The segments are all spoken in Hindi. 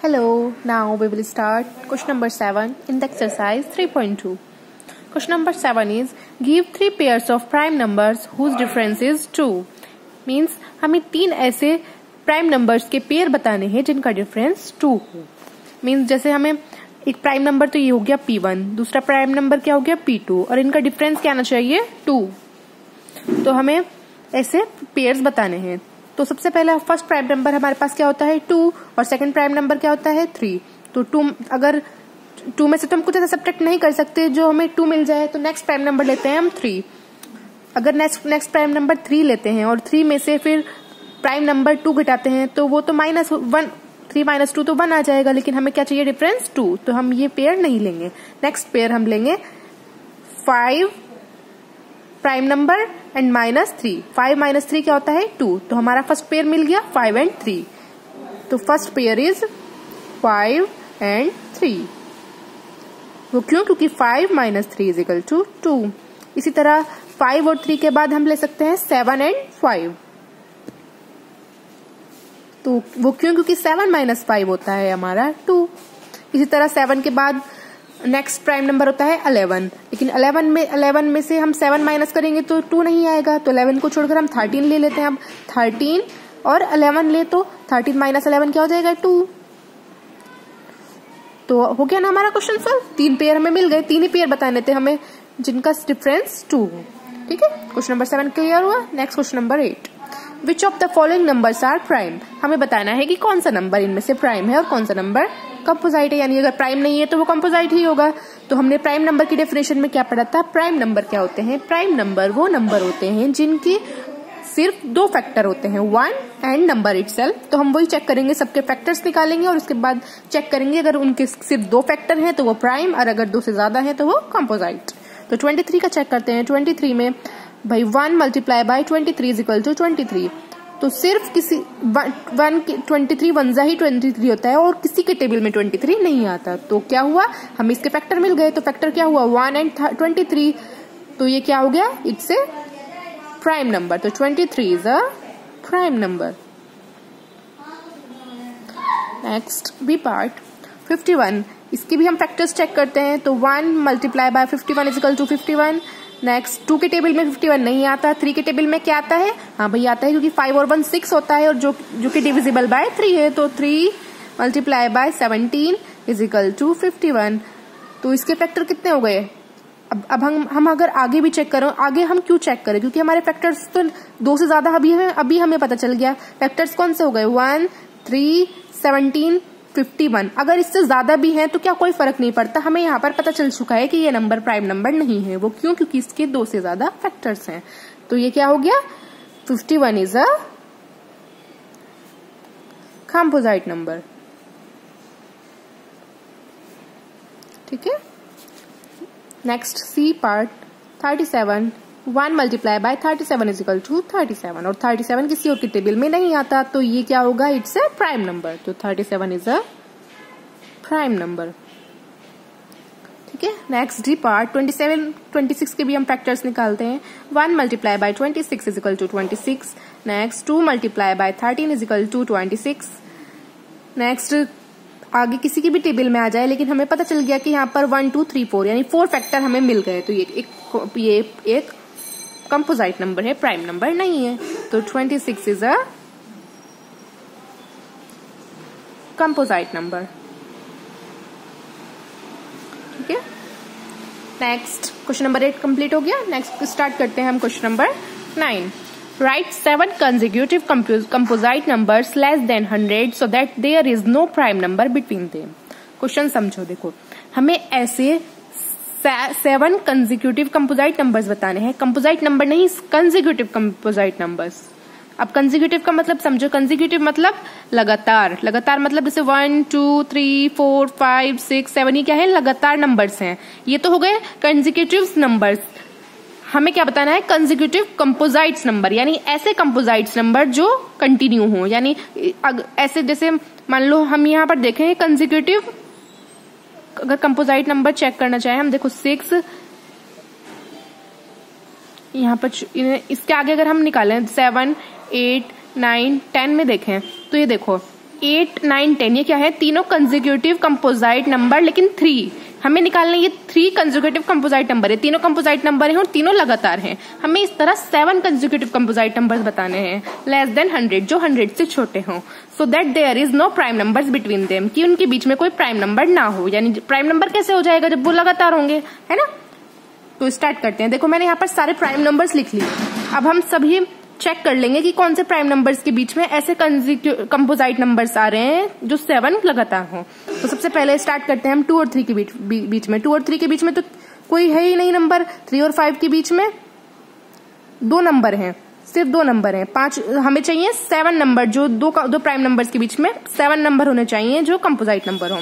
Hello, now we will start question number 7 in the exercise 3.2. Question number 7 is give 3 pairs of prime numbers whose difference is 2. Means हमें 3 ऐसे प्राइम नंबर्स के पेयर बताने हैं जिनका डिफरेंस 2 हो. मीन्स जैसे हमें एक प्राइम नंबर तो ये हो गया P1, दूसरा प्राइम नंबर क्या हो गया P2 और इनका डिफरेंस क्या आना चाहिए 2. तो हमें ऐसे पेयर्स बताने हैं. तो सबसे पहला फर्स्ट प्राइम नंबर हमारे पास क्या होता है 2 और सेकंड प्राइम नंबर क्या होता है 3. तो 2 अगर 2 में से तो हम कुछ ऐसा सब्ट्रैक्ट नहीं कर सकते जो हमें 2 मिल जाए, तो नेक्स्ट प्राइम नंबर लेते हैं हम 3. अगर नेक्स्ट प्राइम नंबर 3 लेते हैं और 3 में से फिर प्राइम नंबर 2 घटाते हैं तो वो तो -1, 3 - 2 तो 1 आ जाएगा, लेकिन हमें क्या चाहिए डिफरेंस 2. तो हम ये पेयर नहीं लेंगे. नेक्स्ट पेयर हम लेंगे 5 प्राइम नंबर एंड -3. 5 - 3 क्या होता है 2. तो हमारा फर्स्ट पेयर मिल गया 5 and 3. तो फर्स्ट पेयर इज 5 and 3. वो क्यों? क्योंकि 5 - 3 = 2. इसी तरह 5 और 3 के बाद हम ले सकते हैं 7 and 5. तो वो क्यों? क्योंकि 7 - 5 होता है हमारा 2. इसी तरह 7 के बाद नेक्स्ट प्राइम नंबर होता है 11. लेकिन 11 में से हम 7 माइनस करेंगे तो 2 नहीं आएगा. तो 11 को छोड़कर हम 13 ले लेते हैं. अब 13 और 11 ले तो 13 - 11 क्या हो जाएगा 2. तो हो गया ना हमारा क्वेश्चन सॉल्व. 3 पेयर हमें मिल गए. 3 ही पेयर बताने थे हमें जिनका डिफरेंस 2 हो. ठीक है, क्वेश्चन नंबर 7 क्लियर हुआ. Next question number 8. Which of the following numbers are prime. हमें बताना है कि कौन सा नंबर इनमें से प्राइम है और कौन सा नंबर कंपोजिट है. यानी अगर प्राइम नहीं है तो वो कंपोजिट ही होगा. तो हमने प्राइम नंबर की डेफिनेशन में क्या पढ़ा था. प्राइम नंबर क्या होते हैं. प्राइम नंबर वो नंबर होते हैं जिनके सिर्फ 2 फैक्टर होते हैं, 1 एंड नंबर इटसेल्फ. तो हम वही चेक करेंगे, सबके फैक्टर्स निकालेंगे और उसके बाद चेक करेंगे अगर उनके सिर्फ 2 फैक्टर हैं तो वो प्राइम, और अगर 2 से ज्यादा है तो वो कंपोजिट. तो 23 का चेक करते हैं. 23 में भाई 1 × 23 = 23. तो सिर्फ किसी 23 वंजा ही 23 होता है और किसी के टेबल में 23 नहीं आता. तो क्या हुआ, हमें इसके फैक्टर मिल गए. तो फैक्टर क्या हुआ 1 and 23. तो ये क्या हो गया, इट्स ए प्राइम नंबर. तो 23 is a prime number. Next B part 51. इसके भी हम फैक्टर्स चेक करते हैं. तो 1 × 51 = 51. नेक्स्ट 2 के टेबल में 51 नहीं आता. 3 के टेबल में क्या आता है, हाँ भाई आता है, क्योंकि 5 और 1 6 होता है और जो कि डिविजिबल बाय 3 है. तो 3 × 17 = 51. तो इसके फैक्टर कितने हो गए. अब हम अगर आगे भी चेक करें, आगे हम क्यों चेक करें, क्योंकि हमारे फैक्टर्स तो 2 से ज्यादा अभी हमें पता चल गया. फैक्टर्स कौन से हो गए 1, 3, 17, 51. अगर इससे ज्यादा भी है तो क्या कोई फर्क नहीं पड़ता. हमें यहाँ पर पता चल चुका है कि ये नंबर प्राइम नंबर नहीं है. वो क्यों? क्योंकि इसके 2 से ज्यादा फैक्टर्स हैं. तो ये क्या हो गया 51 इज अ कंपोजिट नंबर. ठीक है. Next C part 37. 1 × 37 = 37. और 37 किसी और के टेबल में नहीं आता. तो ये क्या होगा, इट्स ए प्राइम नंबर. तो 37 इज अ प्राइम नंबर. ठीक है. नेक्स्ट डी पार्ट 26 के भी हम फैक्टर्स निकालते हैं. 1 × 26 = 26. नेक्स्ट 2 × 13 = 26. नेक्स्ट आगे किसी की भी टेबल में आ जाए, लेकिन हमें पता चल गया कि यहाँ पर 1, 2, 3, 4 यानी 4 फैक्टर हमें मिल गए. तो ये एक कंपोजिट नंबर है, प्राइम नंबर नहीं है. तो 26 इज अ कंपोजिट नंबर. ठीक है. नेक्स्ट क्वेश्चन नंबर 8 कंप्लीट हो गया. नेक्स्ट स्टार्ट करते हैं हम question number 9. Right 7 consecutive composite numbers less than 100 so that there is no prime number between them. Question समझो. देखो, हमें ऐसे 7 कंसेक्यूटिव कंपोजिट नंबर्स बताने हैं. कंपोजिट नंबर नहीं, कंसेक्यूटिव कंपोजिट नंबर्स. अब कंसेक्यूटिव का मतलब समझो. कंसेक्यूटिव मतलब लगातार. लगातार मतलब जैसे 1, 2, 3, 4, 5, 6, 7 ये क्या है, लगातार नंबर्स हैं. ये तो हो गए कंसेक्यूटिव नंबर्स. हमें क्या बताना है, कंसेक्यूटिव कंपोजिट्स नंबर, यानी ऐसे कंपोजिट्स नंबर जो कंटिन्यू हो. यानी ऐसे जैसे मान लो हम यहाँ पर देखें कंसेक्यूटिव, अगर कंपोजिट नंबर चेक करना चाहें हम, देखो 6 यहाँ पर, इसके आगे अगर हम निकालें 7, 8, 9, 10 में देखें तो ये देखो 8, 9, 10 ये क्या है, तीनों कंसेक्यूटिव कंपोजिट नंबर, लेकिन 3 हमें निकालना है। ये 3 कंसेक्यूटिव कंपोजिट नंबर है, तीनों कंपोजिट नंबर हैं और तीनों लगातार हैं। हमें इस तरह 7 कंसेक्यूटिव कंपोजिट नंबर्स बताने हैं लेस देन 100, जो 100 से छोटे हों, so that there is no prime numbers between them, कि उनके बीच में कोई प्राइम नंबर ना हो। यानी प्राइम नंबर कैसे हो जाएगा, जब वो लगातार होंगे, है ना। तो स्टार्ट करते हैं। देखो मैंने यहाँ पर सारे प्राइम नंबर्स लिख लिए। अब हम सभी चेक कर लेंगे कि कौन से प्राइम नंबर्स के बीच में ऐसे कंपोजिट नंबर्स आ रहे हैं जो 7 लगातार हो। तो सबसे पहले स्टार्ट करते हैं हम 2 और 3 के बीच में। 2 और 3 के बीच में तो कोई है ही नहीं नंबर। 3 और 5 के बीच में 2 नंबर हैं, सिर्फ 2 नंबर हैं। 5 हमें चाहिए 7 नंबर, जो दो प्राइम नंबर्स के बीच में 7 नंबर होने चाहिए जो कंपोजिट नंबर हो।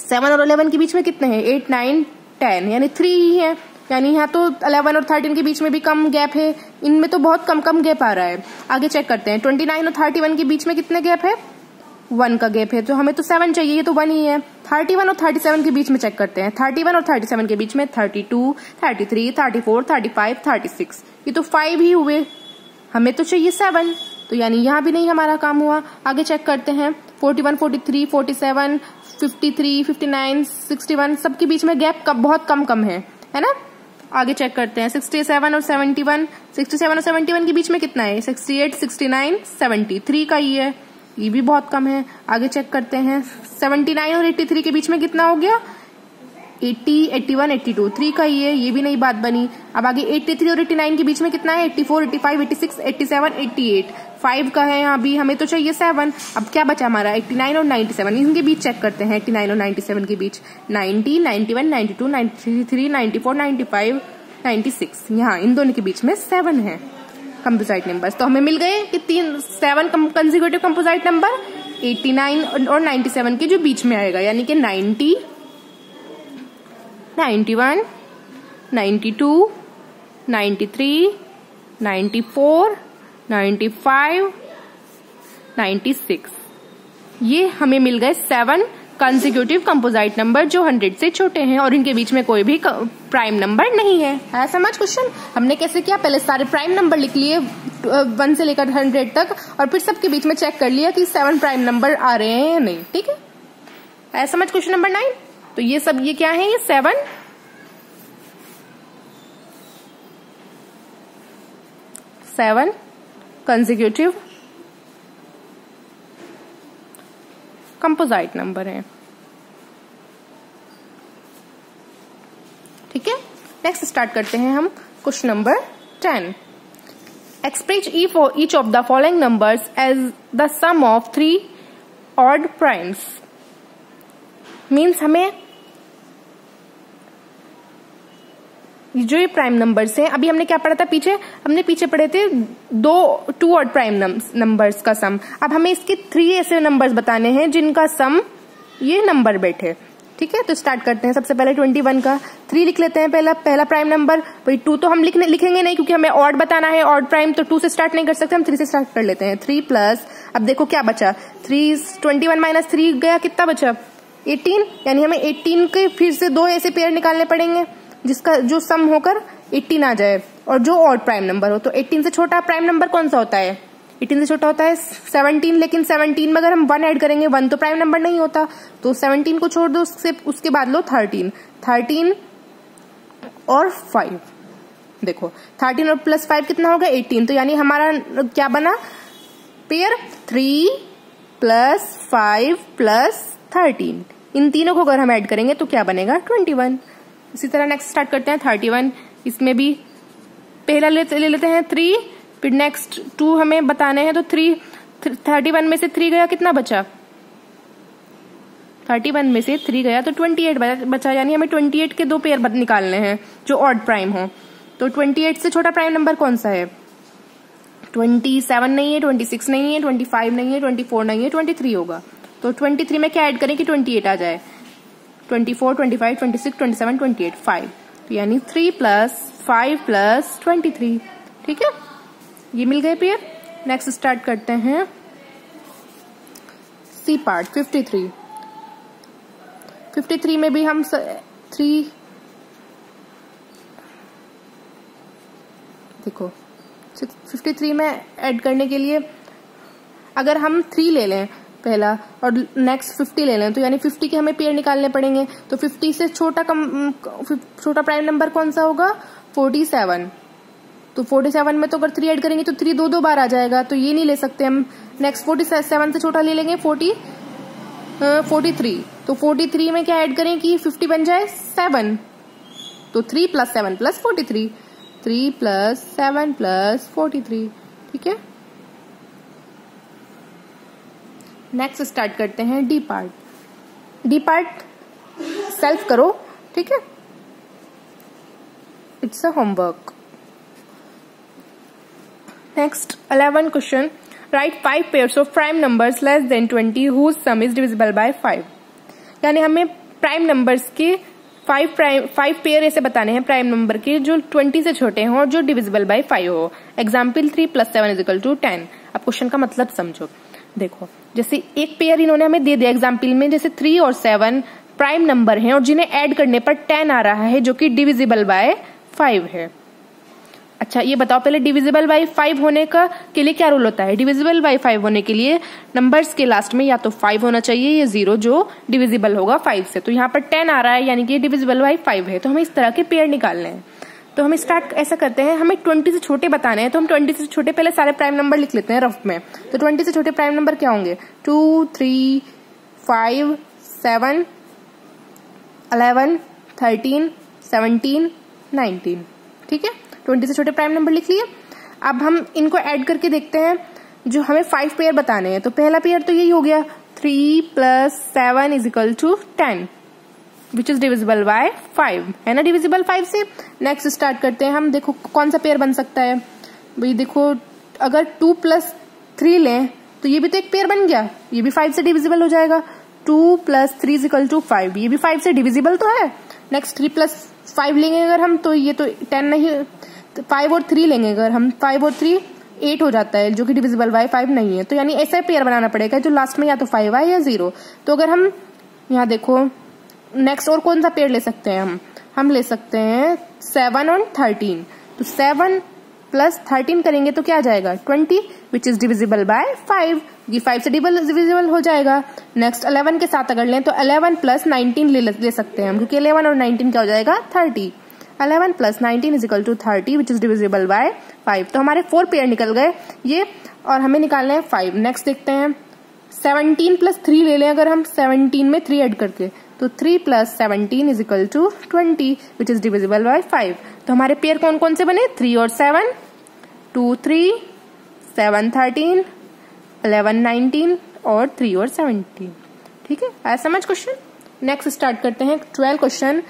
7 और 11 के बीच में कितने हैं, 8, 9, 10, यानी 3 ही है। यानी यहाँ तो 11 और 13 के बीच में भी कम गैप है, इनमें तो बहुत कम गैप आ रहा है। आगे चेक करते हैं। 29 और 31 के बीच में कितने गैप है, 1 का गैप है, तो हमें तो 7 चाहिए, ये तो 1 ही है। 31 और 37 के बीच में चेक करते हैं। 31 और 37 के बीच में 32, 33, 34, 35, 36, ये तो 5 ही हुए, हमें तो चाहिए 7, तो यानी यहाँ भी नहीं हमारा काम हुआ। आगे चेक करते हैं। 41, 43, 47, 53, 59, 61, सबके बीच में गैप बहुत कम है ना। आगे चेक करते हैं। 67 और 71, 67 और 71 के बीच में कितना है, 68, 69, 70, 3 का ही है, ये भी बहुत कम है। आगे चेक करते हैं। 79 और 83 के बीच में कितना हो गया, 80, 81, 82, 3 का ही है, ये भी नहीं बात बनी। अब आगे 83 और 89 के बीच में कितना है, 84, 85, 86, 87, 88, 5 का है, यहाँ भी हमें तो चाहिए 7। अब क्या बचा हमारा, 89 और 97, इनके बीच चेक करते हैं। 89 और 97 के बीच 90, 91, 92, 93, 94, 95, 96, यहाँ इन दोनों के बीच में 7 है कंपोजिट नंबर्स। तो हमें मिल गए कि 7 कंसेक्यूटिव कंपोजिट नंबर 89 और 97 के जो बीच में आएगा, यानी कि 90, 91, 92, 93, 94, 95, 96, ये हमें मिल गए 7 कंसेक्यूटिव कंपोजिट नंबर जो 100 से छोटे हैं और इनके बीच में कोई भी प्राइम नंबर नहीं है। है समझ क्वेश्चन? हमने कैसे किया, पहले सारे प्राइम नंबर लिख लिए 1 से लेकर 100 तक, और फिर सबके बीच में चेक कर लिया कि 7 प्राइम नंबर आ रहे हैं या नहीं। ठीक है समझ क्वेश्चन नंबर 9। तो ये सब ये क्या है, ये 7 कंसेक्यूटिव कंपोजिट नंबर है। ठीक है, नेक्स्ट स्टार्ट करते हैं हम question number 10। Express each of the following numbers as the sum of 3 odd primes. Means हमें जो ये प्राइम नंबर्स हैं, अभी हमने क्या पढ़ा था पीछे, हमने पीछे पढ़े थे 2 ऑड प्राइम नंबर्स का सम। अब हमें इसके 3 ऐसे नंबर्स बताने हैं जिनका सम ये नंबर बैठे। ठीक है, तो स्टार्ट करते हैं। सबसे पहले 21 का 3 लिख लेते हैं। पहला प्राइम नंबर, भाई 2 तो हम लिखेंगे नहीं क्योंकि हमें ऑड बताना है, ऑड प्राइम, तो 2 से स्टार्ट नहीं कर सकते, हम 3 से स्टार्ट कर लेते हैं। 3 प्लस, अब देखो क्या बचा, 21 माइनस 3 गया, कितना बचा, 18, यानी हमें 18 के फिर से 2 ऐसे पेयर निकालने पड़ेंगे जिसका जो सम होकर 18 आ जाए और जो ऑड प्राइम नंबर हो। तो 18 से छोटा प्राइम नंबर कौन सा होता है, 18 से छोटा होता है 17, लेकिन 17 में अगर हम 1 ऐड करेंगे, 1 तो प्राइम नंबर नहीं होता, तो 17 को छोड़ दो, उसके बाद लो 13 और 5। देखो 13 और प्लस 5 कितना होगा, 18, तो यानी हमारा क्या बना पेयर, 3 प्लस 5 प्लस 13, इन तीनों को अगर हम ऐड करेंगे तो क्या बनेगा, 21। इसी तरह नेक्स्ट स्टार्ट करते हैं 31, इसमें भी पहला ले लेते हैं 3, फिर नेक्स्ट 2 हमें बताने हैं, तो 31 में से 3 गया, कितना बचा, 31 में से 3 गया तो 28 बचा, यानी हमें 28 के 2 पेयर निकालने हैं जो ऑड प्राइम हो। तो 28 से छोटा प्राइम नंबर कौन सा है, 27 नहीं है, 26 नहीं है, 25 नहीं है, 24 नहीं है, 23 होगा। तो 23 में क्या ऐड करें कि 28 आ जाए, 24, 25, 26, 27, 28, 5, तो यानी 3 प्लस 5 प्लस 23। ठीक है, ये मिल गए पेयर। नेक्स्ट स्टार्ट करते हैं सी पार्ट 53। 53 में भी हम 3, देखो 53 में ऐड करने के लिए अगर हम 3 ले लें पहला, और नेक्स्ट 50 ले लें तो यानी 50 के हमें पेयर निकालने पड़ेंगे। तो 50 से छोटा प्राइम नंबर कौन सा होगा? 47। तो 47 में तो अगर 3 ऐड करेंगे तो 3 दो बार आ जाएगा, तो ये नहीं ले सकते हम। नेक्स्ट 47 से छोटा ले लेंगे 43। तो 43 में क्या ऐड करें कि 50 बन जाए 7। तो 3 + 7 + 43, 3 + 7 + 43। ठीक है, नेक्स्ट स्टार्ट करते हैं D part. D part self करो, ठीक है, it's a homework. Next 11 question, write 5 pairs of prime numbers less than 20 whose sum is divisible by 5। यानी हमें प्राइम नंबर्स के 5 पेयर ऐसे बताने हैं प्राइम नंबर के जो 20 से छोटे हों और जो डिविजिबल बाय 5 हो। एग्जाम्पल 3 + 7 = 10। अब क्वेश्चन का मतलब समझो। देखो, जैसे एक पेयर इन्होंने हमें दे दिया एग्जाम्पल में, जैसे 3 और 7 प्राइम नंबर हैं और जिन्हें ऐड करने पर 10 आ रहा है जो कि डिविजिबल बाय 5 है। अच्छा, ये बताओ पहले डिविजिबल बाय 5 होने का के लिए क्या रूल होता है? डिविजिबल बाय 5 होने के लिए नंबर्स के लास्ट में या तो 5 होना चाहिए या 0 जो डिविजिबल होगा 5 से। तो यहाँ पर 10 आ रहा है यानी कि डिविजिबल बाय 5 है। तो हमें इस तरह के पेयर निकालने हैं। तो हम स्टार्ट ऐसा करते हैं, हमें 20 से छोटे बताने हैं, तो हम 20 से छोटे पहले सारे प्राइम नंबर लिख लेते हैं रफ में। तो 20 से छोटे प्राइम नंबर क्या होंगे? 2, 3, 5, 7, 11, 13, 17, 19। ठीक है, 20 से छोटे प्राइम नंबर लिख लिए। अब हम इनको ऐड करके देखते हैं, जो हमें 5 पेयर बताने हैं। तो पहला पेयर तो यही हो गया, 3 + 7 = 10 विच इज डिविजिबल बाय 5, है ना, डिविजिबल 5 से। नेक्स्ट स्टार्ट करते हैं हम। देखो कौन सा पेयर बन सकता है भाई। देखो अगर 2 + 3 लें तो ये भी तो एक पेयर बन गया, ये भी 5 से डिविजिबल हो जाएगा। 2 + 3 = 5, ये भी 5 से डिविजिबल तो है। नेक्स्ट 3 + 5 लेंगे अगर हम, तो ये तो 10 नहीं, 5 और 3 लेंगे अगर हम, 5 और 3 8 हो जाता है जो कि डिविजिबल बाय 5 नहीं है। तो यानी ऐसा पेयर बनाना पड़ेगा जो लास्ट में या तो 5 आए या 0। तो अगर हम यहाँ देखो नेक्स्ट और कौन सा पेयर ले सकते हैं हम ले सकते हैं 7 और 13। तो 7 + 13 करेंगे तो क्या आ जाएगा? 20 विच इज डिविजिबल बाय 5, ये 5 से डिविजिबल हो जाएगा। नेक्स्ट 11 के साथ अगर लें तो 11 + 19 ले सकते हैं हम, क्योंकि 11 और 19 क्या हो जाएगा? 30। 11 + 19 = 30 विच इज डिविजिबल बाय 5। तो हमारे 4 पेयर निकल गए ये, और हमें निकालना है 5। नेक्स्ट देखते हैं 17 + 3 ले लें अगर हम, 17 में 3 ऐड करके, तो 3 + 17 = 20 विच इज डिविजिबल बाय 5। तो हमारे पेयर कौन कौन से बने? 3 और 7, 2, 3, 7, 13, 11, 19 और 3 और 17। ठीक है, आया समझ क्वेश्चन। नेक्स्ट स्टार्ट करते हैं 12 क्वेश्चन,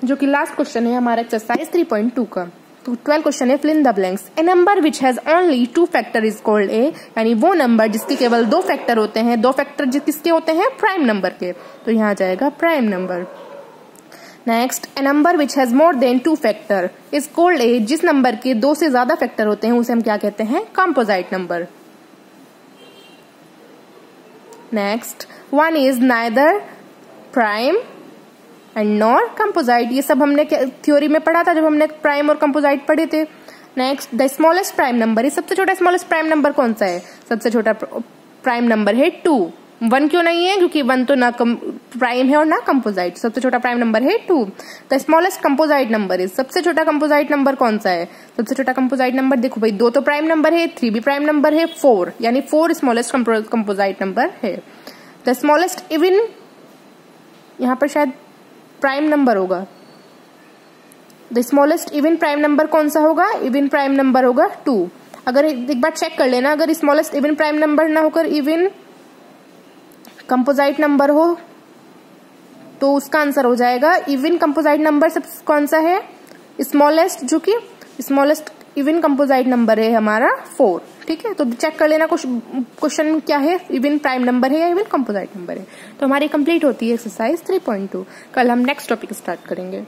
जो कि लास्ट क्वेश्चन है हमारा एक्सरसाइज 3.2 का। तो 12 क्वेश्चन है, fill in the blanks. A number which has only 2 factor is called a, यानी वो नंबर जिसके केवल 2 फैक्टर होते हैं। 2 फैक्टर किसके होते हैं? प्राइम नंबर के। तो यहाँ आ जाएगा prime number. Next, A number which has more than 2 factor is called ए, जिस नंबर के 2 से ज्यादा फैक्टर होते हैं उसे हम क्या कहते हैं? Composite number. Next, 1 is neither prime and nor composite. ये सब हमने थ्योरी में पढ़ा था जब हमने प्राइम और कंपोजिट पढ़े थे। Next, the smallest prime number, ये सबसे छोटा स्मॉलेस्ट प्राइम नंबर कौन सा है? सबसे छोटा प्राइम नंबर है 2। 1 क्यों नहीं है? क्योंकि 1 तो ना प्राइम है और ना कंपोजिट। सबसे छोटा प्राइम नंबर है 2। The smallest composite number is, सबसे छोटा कंपोजिट नंबर कौन सा है? सबसे छोटा कंपोजिट नंबर देखो भाई, 2 तो प्राइम नंबर है, 3 भी प्राइम नंबर है, 4, यानी 4 स्मॉलेस्ट कंपोजिट नंबर है। द स्मॉलेस्ट इवन, यहाँ पर शायद प्राइम नंबर होगा। The smallest even prime number कौन सा होगा? इवन प्राइम नंबर होगा 2। अगर एक बार चेक कर लेना, अगर स्मॉलेस्ट इवन प्राइम नंबर ना होकर इवन कंपोजिट नंबर हो तो उसका आंसर हो जाएगा इवन कंपोजिट नंबर। सब कौन सा है? स्मॉलेस्ट, जो कि स्मॉलेस्ट इवन कंपोजिट नंबर है हमारा 4। ठीक है, तो चेक कर लेना क्वेश्चन क्या है, इवन प्राइम नंबर है या इवन कंपोजिट नंबर है। तो हमारी कंप्लीट होती है एक्सरसाइज 3.2। कल हम नेक्स्ट टॉपिक स्टार्ट करेंगे।